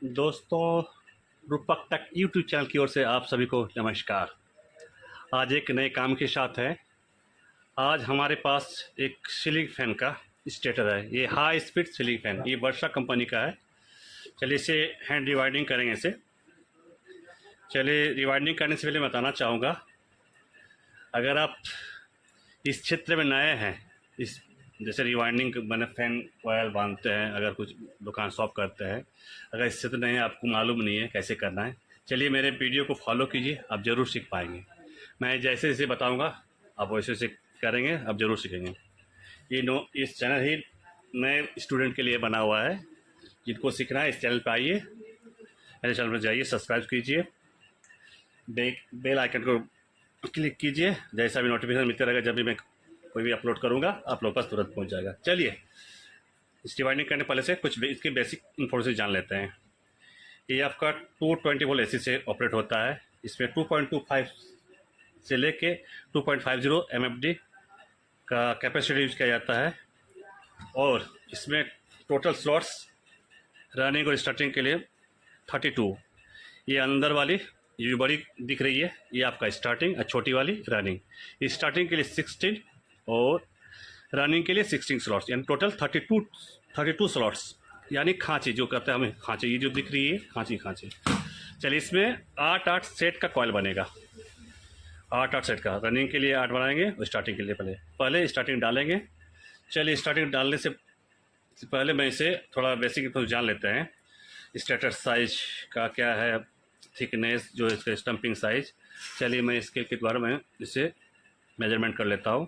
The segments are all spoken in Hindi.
दोस्तों, रूपक टेक यूट्यूब चैनल की ओर से आप सभी को नमस्कार। आज एक नए काम के साथ है। आज हमारे पास एक सीलिंग फैन का स्टेटर है। ये हाई स्पीड सीलिंग फैन, ये वर्षा कंपनी का है। चलिए इसे हैंड रिवाइंडिंग करेंगे इसे। चलिए रिवाइंडिंग करने से पहले बताना चाहूँगा, अगर आप इस क्षेत्र में नए हैं, इस जैसे रिवाइंडिंग मैंने फैन कॉयल बांधते हैं, अगर कुछ दुकान शॉप करते हैं, अगर इससे तो नहीं आपको मालूम नहीं है कैसे करना है, चलिए मेरे वीडियो को फॉलो कीजिए, आप ज़रूर सीख पाएंगे। मैं जैसे जैसे बताऊंगा आप वैसे वैसे करेंगे, आप ज़रूर सीखेंगे। इस चैनल ही नए स्टूडेंट के लिए बना हुआ है। जिनको सीखना है इस चैनल पर आइए, मेरे चैनल पर जाइए, सब्सक्राइब कीजिए, बेल आइकन को क्लिक कीजिए। जैसा भी नोटिफिकेशन मिलता रहेगा, जब भी मैं कोई भी अपलोड करूंगा आप लोग पास तुरंत पहुंच जाएगा। चलिए इस डिवाइडिंग करने पहले से कुछ इसकी बेसिक इन्फॉर्मेशन जान लेते हैं। ये आपका 220 वोल्ट एसी से ऑपरेट होता है। इसमें 2.25 से लेके 2.50 MFD का कैपेसिटी यूज किया जाता है। और इसमें टोटल स्लॉट्स रनिंग और स्टार्टिंग के लिए 32। ये अंदर वाली ये बड़ी दिख रही है, ये आपका स्टार्टिंग, और छोटी वाली रनिंग। स्टार्टिंग के लिए 16 और रनिंग के लिए 16 स्लॉट्स, यानी टोटल 32 स्लॉट्स, यानी खांची जो कहते हैं हमें, खांची ये जो दिख रही है खांची। चलिए इसमें 8 सेट का कॉयल बनेगा। 8 सेट का, रनिंग के लिए 8 बनाएंगे और स्टार्टिंग के लिए पहले स्टार्टिंग डालेंगे। चलिए स्टार्टिंग डालने से पहले मैं इसे थोड़ा बेसिक तो जान लेते हैं। स्टेटर साइज का क्या है, थिकनेस, जो इसका स्टम्पिंग साइज। चलिए मैं इसके द्वारा मैं इसे मेजरमेंट कर लेता हूँ।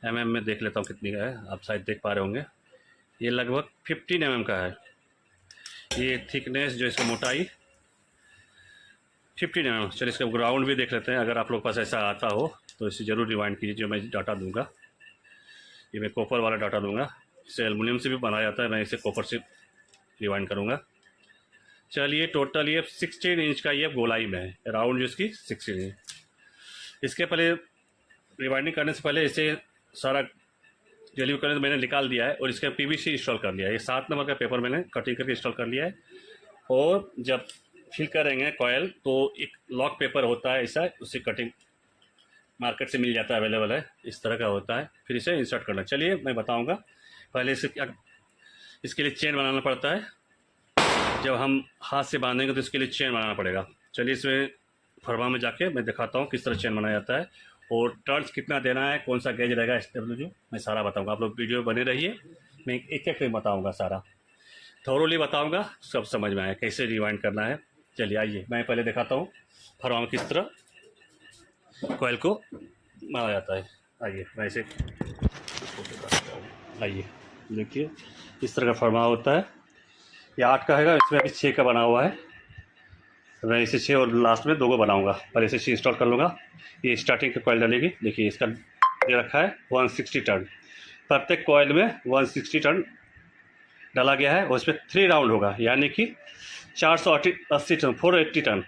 mm में देख लेता हूँ कितनी का है, आप शायद देख पा रहे होंगे। ये लगभग 15 mm का है। ये थिकनेस, जो इसका मोटाई 15 mm। चलिए इसका ग्राउंड भी देख लेते हैं, अगर आप लोग पास ऐसा आता हो तो इसे ज़रूर रिवाइंड कीजिए। जो मैं डाटा दूंगा ये मैं कॉपर वाला डाटा दूंगा। इसे एल्युमिनियम से भी बनाया जाता है, मैं इसे कॉपर से रिवाइंड करूँगा। चलिए टोटल ये 16 इंच का ये गोलाई में है, राउंड जो इसकी 16 इंच। इसके पहले रिवाइंडिंग करने से पहले इसे सारा डिलीवर करने से मैंने निकाल दिया है और इसका PVC इंस्टॉल कर लिया है। ये 7 नंबर का पेपर मैंने कटिंग करके इंस्टॉल कर लिया है। और जब फिल करेंगे कॉयल तो एक लॉक पेपर होता है ऐसा, उससे कटिंग मार्केट से मिल जाता है, अवेलेबल है, इस तरह का होता है। फिर इसे इंसर्ट करना। चलिए मैं बताऊँगा। पहले इसे क्या, इसके लिए चेन बनाना पड़ता है। जब हम हाथ से बांधेंगे तो इसके लिए चेन बनाना पड़ेगा। चलिए इसमें फरमा में जाके मैं दिखाता हूँ किस तरह चेन बनाया जाता है और टर्न्स कितना देना है, कौन सा गेज रहेगा, SW, मैं सारा बताऊंगा। आप लोग वीडियो बने रहिए, मैं एक एक बताऊंगा, सारा थोरोली बताऊंगा, सब समझ में आए कैसे रिवाइंड करना है। चलिए आइए मैं पहले दिखाता हूँ फरमा में किस तरह कॉयल को मारा जाता है। आइए मैं इसे, आइए देखिए इस तरह का फरमा होता है। ये 8 का है, इसमें अभी 6 का बना हुआ है। मैं इसे 6 और लास्ट में 2 को बनाऊंगा। पहले इसे 6 इंस्टॉल कर लूँगा। ये स्टार्टिंग का कॉयल डालेगी, देखिए इसका दे रखा है 160 टर्न। प्रत्येक कॉयल में 160 टर्न डाला गया है और इसमें 3 राउंड होगा, यानी कि 480 टर्न, 480 टर्न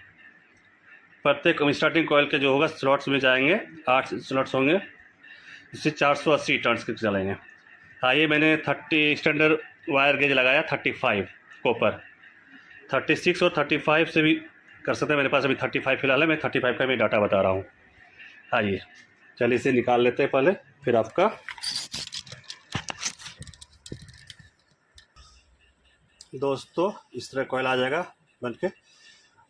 प्रत्येक। स्टार्टिंग कॉयल के जो होगा स्लॉट्स में जाएंगे, 8 स्लॉट्स होंगे, इससे 480 टर्न के चलेंगे। हाँ, ये मैंने 30 स्टैंडर्ड वायर गेज लगाया, 35 कॉपर। 36 और 35 से भी कर सकते हैं, मेरे पास अभी 35 फिलहाल है, मैं 35 का भी डाटा बता रहा हूँ। आइए चलिए इसे निकाल लेते हैं पहले, फिर आपका दोस्तों इस तरह कॉयल आ जाएगा बन के।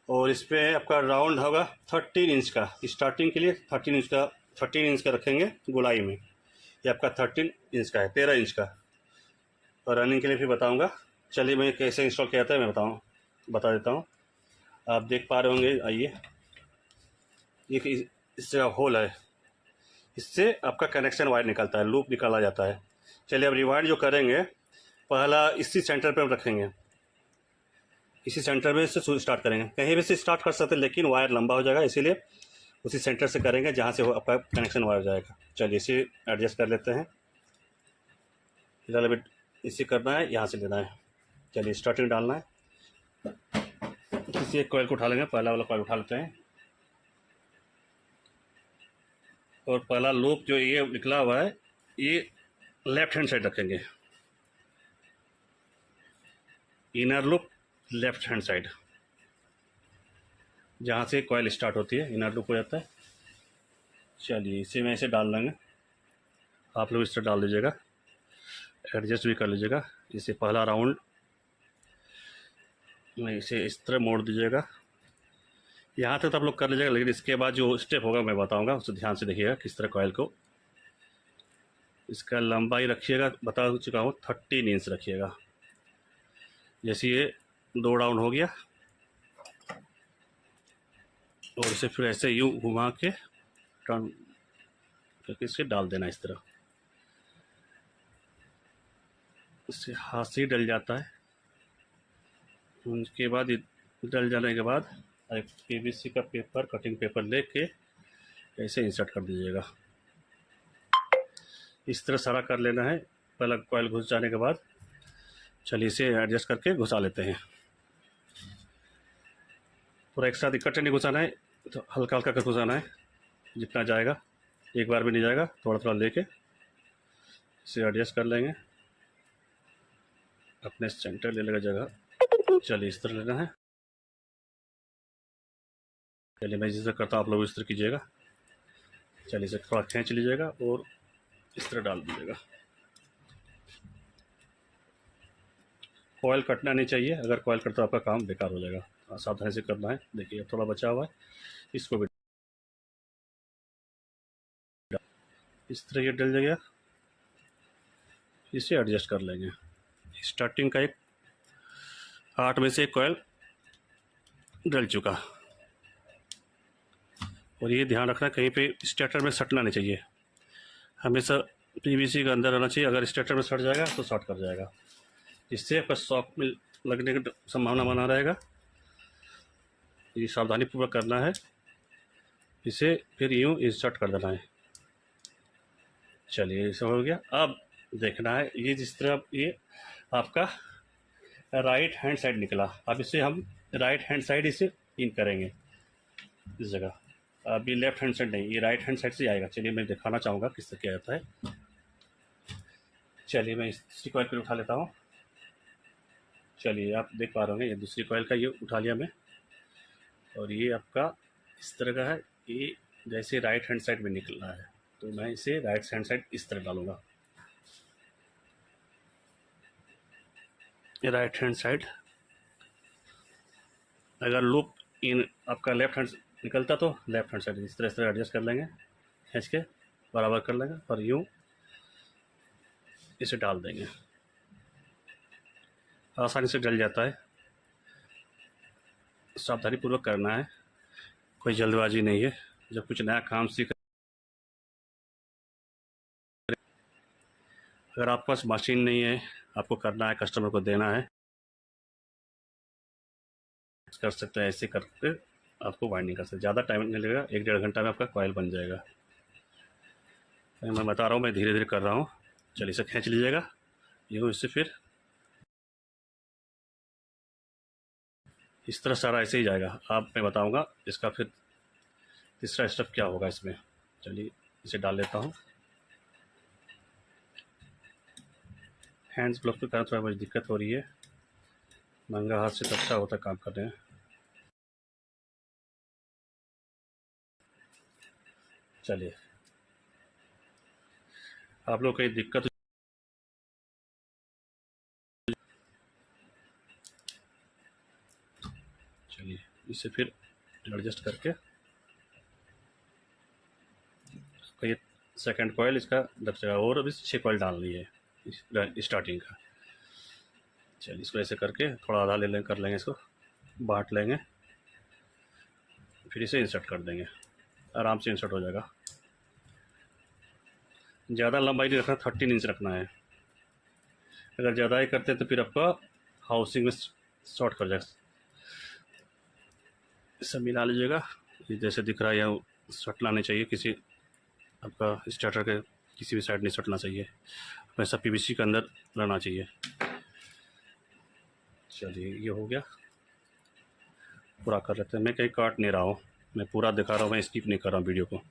और इस पर आपका राउंड होगा 13 इंच का। स्टार्टिंग के लिए 13 इंच का रखेंगे गोलाई में। ये आपका 13 इंच का है, 13 इंच का। और रनिंग के लिए फिर बताऊँगा। चलिए मैं कैसे इंस्टॉल किया था मैं बता देता हूँ। आप देख पा रहे होंगे, आइए ये इस जगह होल है, इससे आपका कनेक्शन वायर निकलता है, लूप निकाला जाता है। चलिए अब रिवाइंड जो करेंगे, पहला इसी सेंटर पर रखेंगे, इसी सेंटर में से स्टार्ट करेंगे। कहीं भी से स्टार्ट कर सकते हैं, लेकिन वायर लंबा हो जाएगा, इसीलिए उसी सेंटर से करेंगे जहाँ से आपका कनेक्शन वायर जाएगा। चलिए इसे एडजस्ट कर लेते हैं। फिलहाल अभी इसे करना है, यहाँ से लेना है। चलिए स्टार्टिंग डालना है। किसी एक कॉयल को उठा लेंगे, पहला वाला कॉयल उठा लेते हैं और पहला लूप जो ये निकला हुआ है ये लेफ्ट हैंड साइड रखेंगे। Inner loop left hand side, जहाँ से कॉयल स्टार्ट होती है, इनर लूप हो जाता है। चलिए इसे मैं इसे डाल लेंगे, आप लोग इस तरह डाल दीजिएगा, एडजस्ट भी कर लीजिएगा। इसे पहला राउंड में इसे इस तरह मोड़ दीजिएगा। यहाँ तक तो आप लोग कर लीजिएगा, लेकिन इसके बाद जो स्टेप होगा मैं बताऊंगा, उसे ध्यान से देखिएगा किस तरह कॉयल को। इसका लंबाई रखिएगा, बता चुका हूँ 13 इंच रखिएगा। जैसे ये 2 राउंड हो गया, और इसे फिर ऐसे यूँ घुमा के टर्न करके इसे डाल देना इस तरह। इससे हाथ से ही डल जाता है। उसके बाद डल जाने के बाद एक पीवीसी का पेपर, कटिंग पेपर लेके ऐसे इंसर्ट कर दीजिएगा। इस तरह सारा कर लेना है। पहला कॉयल घुस जाने के बाद चलिए इसे एडजस्ट करके घुसा लेते हैं। पूरा एक साथ इकट्ठे नहीं घुसाना है, तो हल्का हल्का कर घुसाना है, जितना जाएगा। एक बार भी नहीं जाएगा, थोड़ा थोड़ा लेके इसे एडजस्ट कर लेंगे। अपने सेंटर ले लेगा जगह। चलिए इस तरह लेना है। चलिए मैं जिस तरह करता हूँ आप लोग इस तरह कीजिएगा। चलिए इसे थोड़ा खींच लीजिएगा और इस तरह डाल दीजिएगा। कॉयल कटना नहीं चाहिए, अगर कॉयल कटता आपका काम बेकार हो जाएगा। सावधानी से करना है। देखिए थोड़ा बचा हुआ है, इसको भी इस तरह ये डल जाएगा। इसे एडजस्ट कर लेंगे। स्टार्टिंग का एक 8 में से एक कॉयल डल चुका, और ये ध्यान रखना कहीं पे स्टार्टर में सटना नहीं चाहिए। हमेशा पीवीसी का अंदर रहना चाहिए। अगर स्टार्टर में सट जाएगा तो शॉर्ट कर जाएगा, इससे आपका शॉक में लगने की संभावना बना रहेगा। ये सावधानी पूर्वक करना है। इसे फिर यूँ इंसर्ट कर देना है। चलिए ये सब हो गया। अब देखना है ये जिस तरह ये आपका राइट हैंड साइड निकला। अब इसे हम राइट हैंड साइड इसे इन करेंगे इस जगह। अब ये लेफ्ट हैंड साइड नहीं, ये राइट हैंड साइड से आएगा। चलिए मैं दिखाना चाहूँगा किस तरह क्या जाता है। चलिए मैं दूसरी कॉइल पर उठा लेता हूँ। चलिए आप देख पा रहे होंगे, ये दूसरी कॉइल का ये उठा लिया मैं, और ये आपका इस तरह का है। ये जैसे राइट हैंड साइड में निकलना है, तो मैं इसे राइट हैंड साइड इस तरह डालूँगा। ये राइट हैंड साइड, अगर लूप इन आपका लेफ्ट हैंड निकलता तो लेफ्ट हैंड साइड इस तरह एडजस्ट कर लेंगे, खींच के बराबर कर लेंगे, और यूँ इसे डाल देंगे। आसानी से डल जाता है। सावधानी पूर्वक करना है, कोई जल्दबाजी नहीं है। जब कुछ नया काम सीख, अगर आपके पास मशीन नहीं है, आपको करना है, कस्टमर को देना है, कर सकते हैं। ऐसे करके आपको वाइंडिंग कर सकते हैं। ज़्यादा टाइम नहीं लगेगा, 1-1.5 घंटा में आपका कॉयल बन जाएगा। मैं बता रहा हूँ, मैं धीरे धीरे कर रहा हूँ। चलिए इसे खींच लीजिएगा यूँ। इससे फिर इस तरह सारा ऐसे ही जाएगा। अब मैं बताऊँगा इसका फिर तीसरा स्टेप क्या होगा इसमें। चलिए इसे डाल लेता हूँ। हैंड्स ब्लॉक के कारण थोड़ा मुझे दिक्कत हो रही है। महंगा हाथ से तो अच्छा होता है काम करने में। चलिए आप लोग कहीं दिक्कत, चलिए इसे फिर एडजस्ट करके ये सेकंड कॉयल इसका लग जाएगा, और अभी 6 कॉयल डालनी है स्टार्टिंग का। चलिए इसको ऐसे करके थोड़ा आधा ले लेंगे, कर लेंगे, इसको बांट लेंगे, फिर इसे इंसर्ट कर देंगे। आराम से इंसर्ट हो जाएगा। ज़्यादा लंबाई नहीं रखना, 13 इंच रखना है। अगर ज़्यादा ही करते हैं तो फिर आपका हाउसिंग में शॉर्ट कर जाएगा। सब मिला लीजिएगा। ये जैसे दिख रहा है, यहाँ सटना नहीं चाहिए, किसी आपका स्टार्टर के किसी भी साइड नहीं सटना चाहिए, हमेशा पीवीसी के अंदर रहना चाहिए। चलिए ये हो गया, पूरा कर लेते हैं। मैं कहीं काट नहीं रहा हूँ, मैं पूरा दिखा रहा हूँ, मैं स्किप नहीं कर रहा हूँ वीडियो को।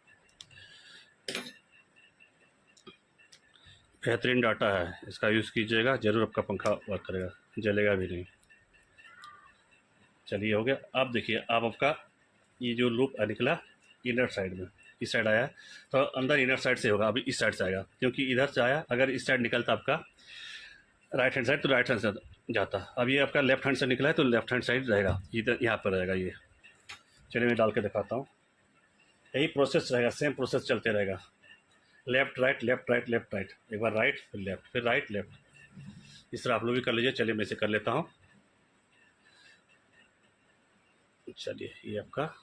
बेहतरीन डाटा है, इसका यूज़ कीजिएगा, ज़रूर आपका पंखा वर्क करेगा, जलेगा भी नहीं। चलिए हो गया। आप देखिए, आप आपका ये जो लूप निकला इनर साइड में, इस साइड आया तो अंदर इनर साइड से होगा, अभी इस साइड से आएगा क्योंकि इधर से आया। अगर इस साइड निकलता आपका राइट हैंड साइड तो राइट हैंड साइड जाता। अब ये आपका लेफ्ट हैंड से निकला है तो लेफ्ट हैंड साइड रहेगा, इधर यहाँ पर रहेगा ये। चलिए मैं डाल के दिखाता हूँ। यही प्रोसेस रहेगा, सेम प्रोसेस चलते रहेगा। Left right left right left right, एक बार राइट फिर लेफ्ट फिर राइट लेफ्ट, इस तरह आप लोग भी कर लीजिए। चलिए मैं इसे कर लेता हूँ। चलिए ये आपका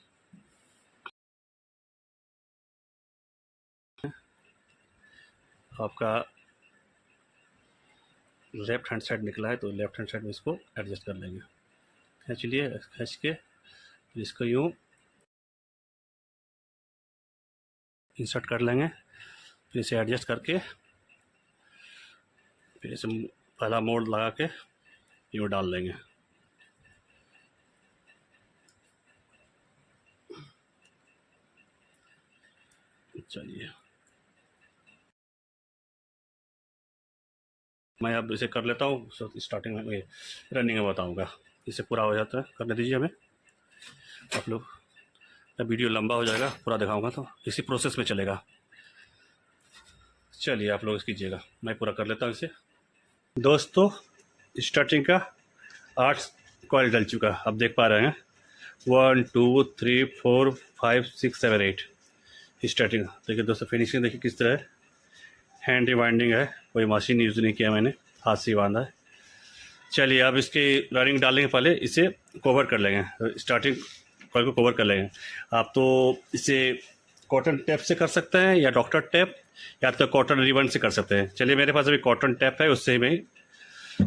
लेफ्ट हैंड साइड निकला है तो लेफ्ट हैंड साइड में इसको एडजस्ट कर लेंगे। खींच लिए, खींच के इसको यूँ इंसर्ट कर लेंगे, फिर इसे एडजस्ट करके फिर इसे पहला मोड़ लगा के यूँ डाल लेंगे। चलिए मैं अब इसे कर लेता हूँ, स्टार्टिंग में रनिंग में बताऊँगा। इसे पूरा हो जाता है, करने दीजिए हमें आप लोग। वीडियो लंबा हो जाएगा, पूरा दिखाऊंगा तो इसी प्रोसेस में चलेगा। चलिए आप लोग कीजिएगा, मैं पूरा कर लेता हूँ इसे। दोस्तों स्टार्टिंग का 8 कॉइल डल चुका, अब देख पा रहे हैं 1 2 3 4 5 6 7 8 स्टार्टिंग। देखिए दोस्तों फिनिशिंग देखिए किस तरह है, हैंड रिवाइंडिंग है, कोई मशीन यूज़ नहीं किया मैंने, हाथ से बांधा है। चलिए अब इसकी रनिंग डालने के पहले इसे कवर कर लेंगे, स्टार्टिंग कॉइल को कवर कर लेंगे। आप तो इसे कॉटन टेप से कर सकते हैं या डॉक्टर टेप या तो कॉटन रिबन से कर सकते हैं। चलिए मेरे पास अभी कॉटन टेप है, उससे ही मैं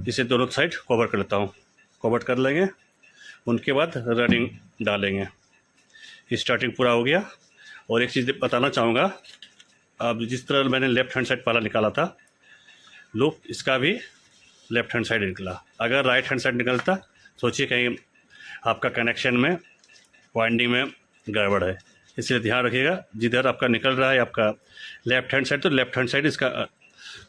इसे दोनों साइड कवर कर लेता हूँ। कवर कर लेंगे, उनके बाद रनिंग डालेंगे। स्टार्टिंग पूरा हो गया। और एक चीज़ बताना चाहूँगा, अब जिस तरह मैंने लेफ्ट हैंड साइड पहला निकाला था लूप, इसका भी लेफ्ट हैंड साइड निकला। अगर राइट हैंड साइड निकलता सोचिए कहीं आपका कनेक्शन में वाइंडिंग में गड़बड़ है, इसलिए ध्यान रखिएगा। जिधर आपका निकल रहा है आपका लेफ्ट हैंड साइड तो लेफ्ट हैंड साइड इसका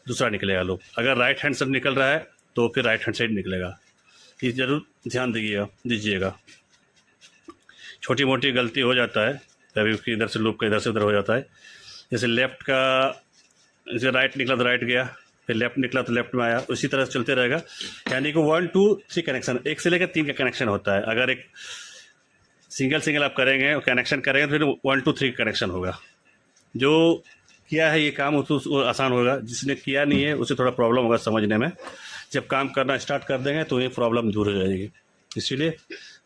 दूसरा निकलेगा लूप। अगर राइट हैंड साइड निकल रहा है तो फिर राइट हैंड साइड निकलेगा, ये ज़रूर ध्यान दीजिएगा। छोटी मोटी गलती हो जाता है कभी, उसकी इधर से लूप का इधर से उधर हो जाता है। जैसे लेफ़्ट का जैसे राइट निकला तो राइट गया, फिर लेफ्ट निकला तो लेफ्ट में आया, उसी तरह से चलते रहेगा। यानी कि 1 2 3 कनेक्शन, 1 से लेकर 3 का कनेक्शन होता है। अगर एक सिंगल आप करेंगे और कनेक्शन करेंगे तो फिर 1 2 3 का कनेक्शन होगा। जो किया है ये काम उसको आसान होगा, जिसने किया नहीं है उसे थोड़ा प्रॉब्लम होगा समझने में। जब काम करना स्टार्ट कर देंगे तो ये प्रॉब्लम दूर हो जाएगी। इसीलिए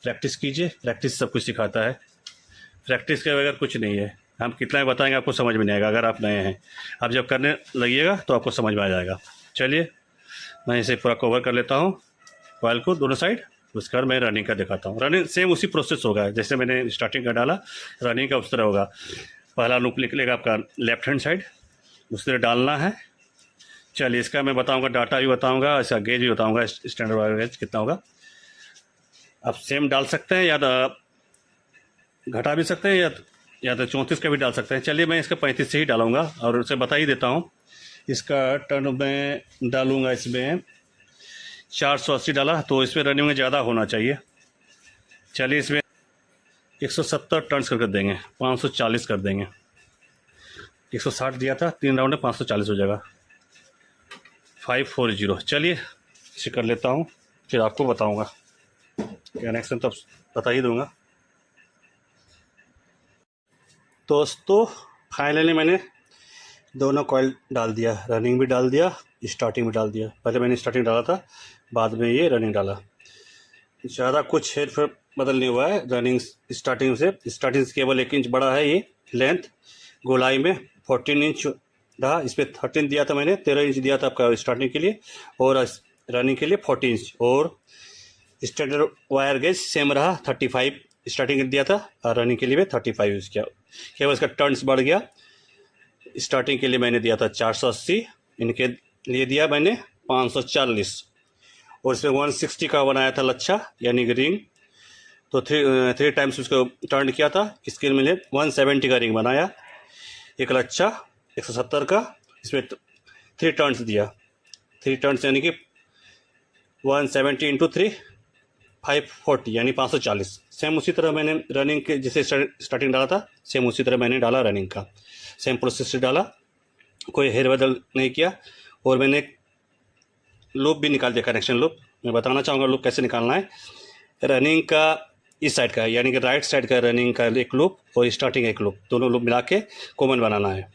प्रैक्टिस कीजिए, प्रैक्टिस सब कुछ सिखाता है। प्रैक्टिस के बगैर कुछ नहीं है, हम कितना भी बताएंगे आपको समझ में नहीं आएगा। अगर आप नए हैं, आप जब करने लगिएगा तो आपको समझ में आ जाएगा। चलिए मैं इसे पूरा कवर कर लेता हूँ कॉइल को दोनों साइड, उसके बाद मैं रनिंग का दिखाता हूँ। रनिंग सेम उसी प्रोसेस होगा जैसे मैंने स्टार्टिंग का डाला, रनिंग का उस तरह होगा। पहला लूप निकलेगा आपका लेफ्ट हैंड साइड, उस तरह डालना है। चलिए इसका मैं बताऊँगा, डाटा भी बताऊँगा, इसका गेज भी बताऊँगा, स्टैंडर्ड वायर गेज कितना होगा। आप सेम डाल सकते हैं या घटा भी सकते हैं या तो 34 का भी डाल सकते हैं। चलिए मैं इसका 35 से ही डालूंगा और उसे बता ही देता हूँ। इसका टर्न में डालूंगा, इसमें 480 डाला तो इसमें रनिंग में ज़्यादा होना चाहिए। चलिए इसमें 170 टर्न्स करके देंगे, 540 कर देंगे। 160 दिया था, 3 राउंड में 540 हो जाएगा, 540। चलिए इसे कर लेता हूँ, फिर आपको बताऊँगा। कनेक्शन तो बता ही दूँगा। दोस्तों फाइनली मैंने दोनों कॉइल डाल दिया, रनिंग भी डाल दिया, स्टार्टिंग भी डाल दिया। पहले मैंने स्टार्टिंग डाला था, बाद में ये रनिंग डाला। ज़्यादा कुछ हेर फेर बदल नहीं हुआ है रनिंग स्टार्टिंग से। स्टार्टिंग से केवल 1 इंच बड़ा है ये लेंथ, गोलाई में 14 इंच रहा। इस पर 13 दिया था मैंने, 13 इंच दिया था आपका स्टार्टिंग के लिए, और रनिंग के लिए 14 इंच। और स्टैंडर्ड वायर गेज सेम रहा, 35 स्टार्टिंग दिया था और रनिंग के लिए भी 35 यूज़ किया। केवल इसका टर्न्स बढ़ गया। स्टार्टिंग के लिए मैंने दिया था 480, इनके लिए दिया मैंने 540, और इसमें 160 का बनाया था लच्छा यानी कि रिंग, तो 3 टाइम्स उसको टर्न किया था। इसके लिए 170 का रिंग बनाया, एक लच्छा 170 का, इसमें 3 टर्न्स दिया। 3 टर्न्स यानी कि 170 × 3 540 यानी 540। सेम उसी तरह मैंने रनिंग के जैसे स्टार्टिंग डाला था, सेम उसी तरह मैंने डाला रनिंग का, सेम प्रोसेस से डाला, कोई हेर बदल नहीं किया। और मैंने लूप भी निकाल दिया, कनेक्शन लूप। मैं बताना चाहूँगा लूप कैसे निकालना है। रनिंग का इस साइड का यानी कि राइट साइड का रनिंग का एक लूप और स्टार्टिंग एक लूप, दोनों लूप मिला के कॉमन बनाना है।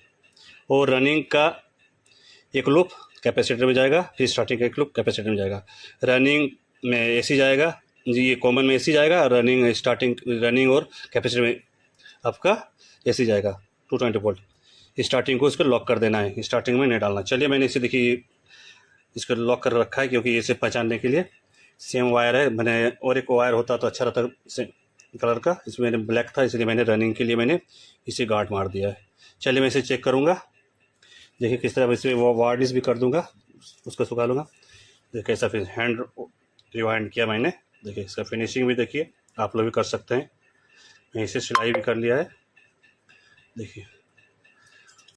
और रनिंग का एक लूप कैपेसिटर में जाएगा, फिर स्टार्टिंग का एक लूप कैपेसिटर में जाएगा। रनिंग में एसी जाएगा जी, ये कॉमन में एसी जाएगा, और रनिंग स्टार्टिंग रनिंग और कैपेसिटर में आपका एसी जाएगा 220 वोल्ट। स्टार्टिंग को इसको लॉक कर देना है, स्टार्टिंग में नहीं डालना। चलिए मैंने इसे देखिए इसको लॉक कर रखा है, क्योंकि इसे पहचानने के लिए सेम वायर है। मैंने और एक वायर होता तो अच्छा रहता सेम कलर का, इसमें मैंने ब्लैक था, इसलिए मैंने रनिंग के लिए मैंने इसे गार्ड मार दिया है। चलिए मैं इसे चेक करूँगा, देखिए किस तरह इसे वो वार्डिस भी कर दूँगा, उसको सुखा लूँगा। देखिए कैसा फिर हैंड रिवाइंड किया मैंने, देखिए इसका फिनिशिंग भी देखिए, आप लोग भी कर सकते हैं। मैं इसे सिलाई भी कर लिया है, देखिए